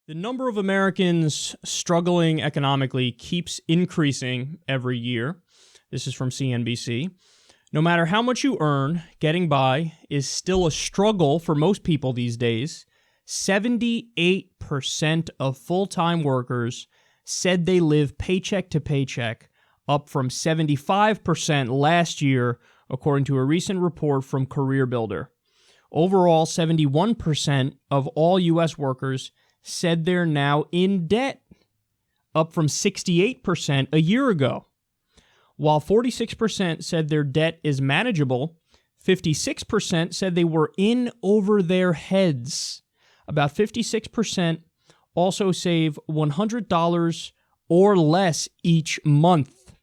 The number of Americans struggling economically keeps increasing every year. This is from CNBC. No matter how much you earn, getting by is still a struggle for most people these days. 78% of full-time workers said they live paycheck to paycheck, up from 75% last year, according to a recent report from CareerBuilder. Overall, 71% of all U.S. workers said they're now in debt, up from 68% a year ago. While 46% said their debt is manageable, 56% said they were in over their heads. About 56% also save $100 or less each month.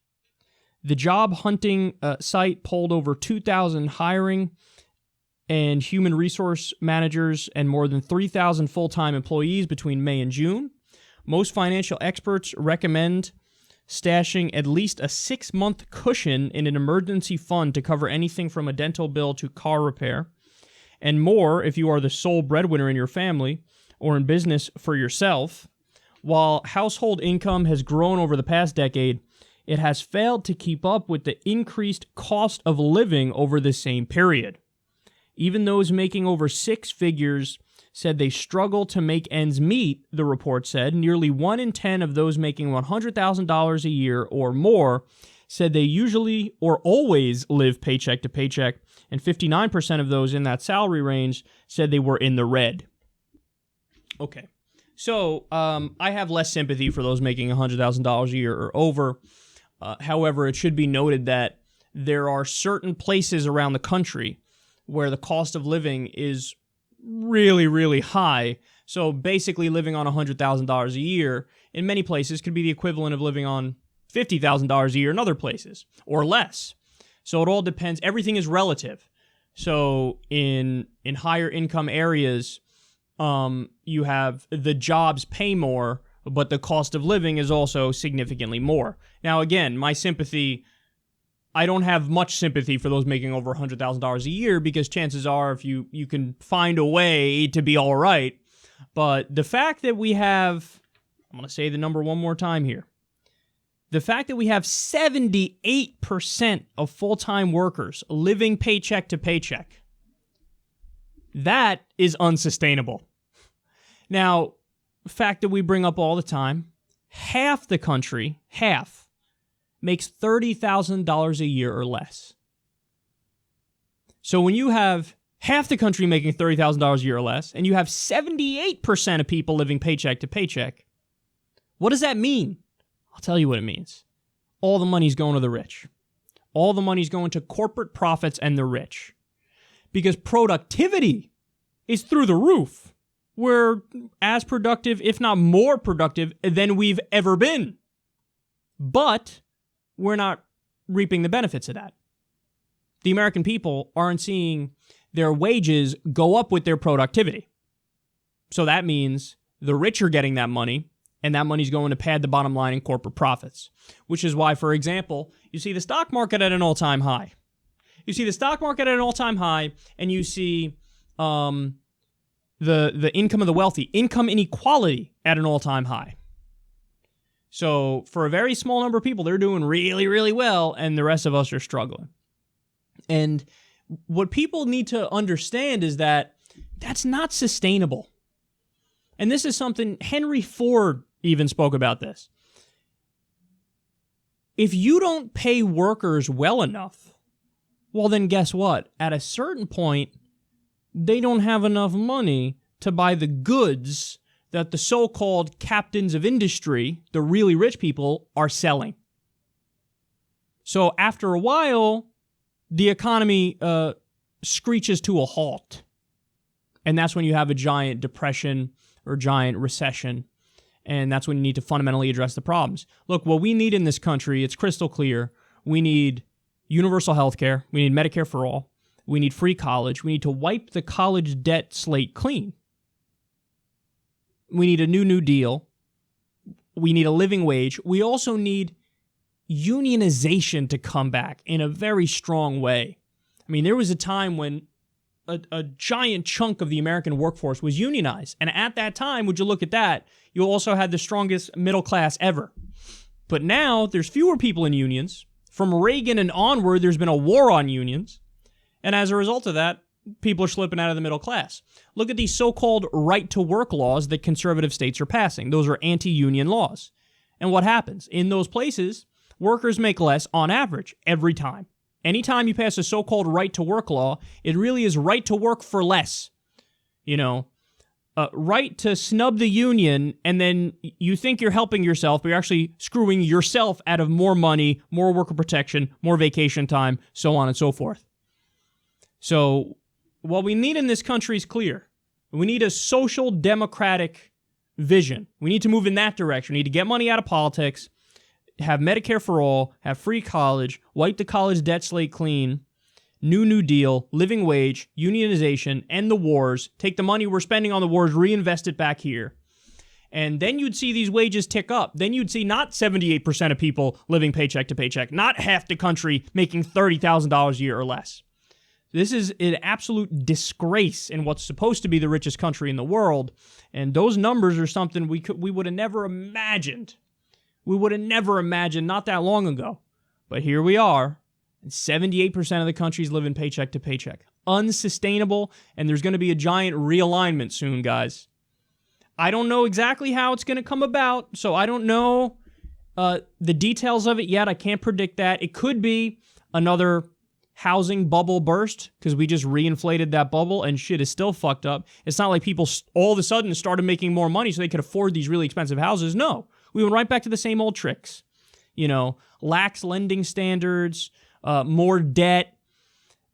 The job hunting site polled over 2,000 hiring and human resource managers and more than 3,000 full-time employees between May and June. Most financial experts recommend stashing at least a 6-month cushion in an emergency fund to cover anything from a dental bill to car repair, and more if you are the sole breadwinner in your family or in business for yourself. While household income has grown over the past decade, it has failed to keep up with the increased cost of living over the same period. Even those making over six figures said they struggle to make ends meet, the report said. Nearly 1 in 10 of those making $100,000 a year or more said they usually or always live paycheck to paycheck, and 59% of those in that salary range said they were in the red. Okay, so I have less sympathy for those making $100,000 a year or over. However, it should be noted that there are certain places around the country where the cost of living is really, really high. So basically living on $100,000 a year in many places could be the equivalent of living on $50,000 a year in other places, or less. So it all depends. Everything is relative. So in higher income areas, you have the jobs pay more, but the cost of living is also significantly more. Now, again, my sympathy, I don't have much sympathy for those making over $100,000 a year, because chances are if you can find a way to be all right. But the fact that we have, I'm going to say the number one more time here, the fact that we have 78% of full-time workers living paycheck to paycheck, that is unsustainable. Now, the fact that we bring up all the time, half the country, makes $30,000 a year or less. So when you have half the country making $30,000 a year or less, and you have 78% of people living paycheck to paycheck, what does that mean? I'll tell you what it means. All the money's going to the rich. All the money's going to corporate profits and the rich. Because productivity is through the roof. We're as productive, if not more productive, than we've ever been. But we're not reaping the benefits of that. The American people aren't seeing their wages go up with their productivity. So that means the rich are getting that money, and that money's going to pad the bottom line in corporate profits, which is why, for example, you see the stock market at an all-time high. You see the stock market at an all-time high, and you see the income of the wealthy, income inequality at an all-time high. So for a very small number of people, they're doing really, really well, and the rest of us are struggling. And what people need to understand is that that's not sustainable. And this is something Henry Ford even spoke about this. If you don't pay workers well enough, well then guess what? At a certain point, they don't have enough money to buy the goods that the so-called captains of industry, the really rich people, are selling. So after a while, the economy screeches to a halt. And that's when you have a giant depression or giant recession. And that's when you need to fundamentally address the problems. Look, what we need in this country, it's crystal clear. We need universal health care. We need Medicare for all. We need free college. We need to wipe the college debt slate clean. We need a New Deal. We need a living wage. We also need unionization to come back in a very strong way. I mean, there was a time when a giant chunk of the American workforce was unionized. And at that time, would you look at that, you also had the strongest middle class ever. But now there's fewer people in unions. From Reagan and onward, there's been a war on unions. And as a result of that, people are slipping out of the middle class. Look at these so-called right-to-work laws that conservative states are passing. Those are anti-union laws. And what happens? In those places, workers make less on average every time. Anytime you pass a so-called right-to-work law, it really is right to work for less. You know, right to snub the union, and then you think you're helping yourself, but you're actually screwing yourself out of more money, more worker protection, more vacation time, so on and so forth. So what we need in this country is clear. We need a social democratic vision. We need to move in that direction. We need to get money out of politics, have Medicare for all, have free college, wipe the college debt slate clean, New Deal, living wage, unionization, end the wars, take the money we're spending on the wars, reinvest it back here. And then you'd see these wages tick up. Then you'd see not 78% of people living paycheck to paycheck, not half the country making $30,000 a year or less. This is an absolute disgrace in what's supposed to be the richest country in the world. And those numbers are something we would have never imagined. We would have never imagined not that long ago. But here we are, and 78% of the country's living paycheck to paycheck. Unsustainable, and there's going to be a giant realignment soon, guys. I don't know exactly how it's going to come about, so I don't know the details of it yet. I can't predict that. It could be another housing bubble burst because we just reinflated that bubble and shit is still fucked up. It's not like people all of a sudden started making more money so they could afford these really expensive houses. No. We went right back to the same old tricks. You know, lax lending standards, more debt.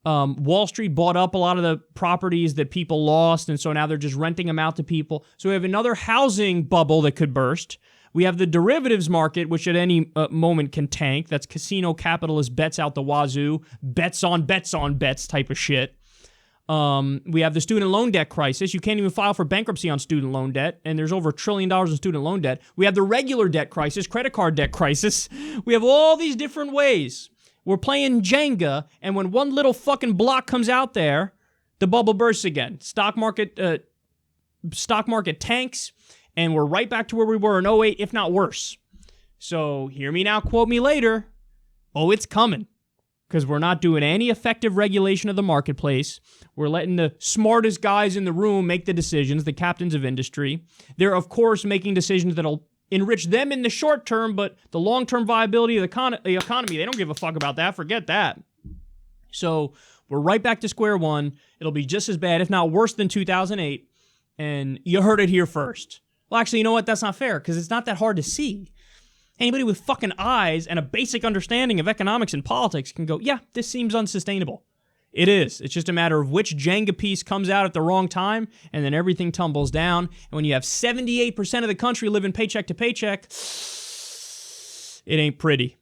Wall Street bought up a lot of the properties that people lost, and so now they're just renting them out to people. So we have another housing bubble that could burst. We have the derivatives market, which at any moment can tank. That's casino capitalist bets out the wazoo, bets on bets type of shit. We have the student loan debt crisis. You can't even file for bankruptcy on student loan debt, and there's over $1 trillion in student loan debt. We have the regular debt crisis, credit card debt crisis. We have all these different ways. We're playing Jenga, and when one little fucking block comes out there, the bubble bursts again. Stock market tanks, and we're right back to where we were in 2008, if not worse. So hear me now, quote me later. Oh, it's coming. Because we're not doing any effective regulation of the marketplace. We're letting the smartest guys in the room make the decisions, the captains of industry. They're, of course, making decisions that'll enrich them in the short term, but the long-term viability of the economy, they don't give a fuck about that. Forget that. So we're right back to square one. It'll be just as bad, if not worse than 2008. And you heard it here first. Well, actually, you know what? That's not fair, because it's not that hard to see. Anybody with fucking eyes and a basic understanding of economics and politics can go, yeah, this seems unsustainable. It is. It's just a matter of which Jenga piece comes out at the wrong time, and then everything tumbles down. And when you have 78% of the country living paycheck to paycheck, it ain't pretty.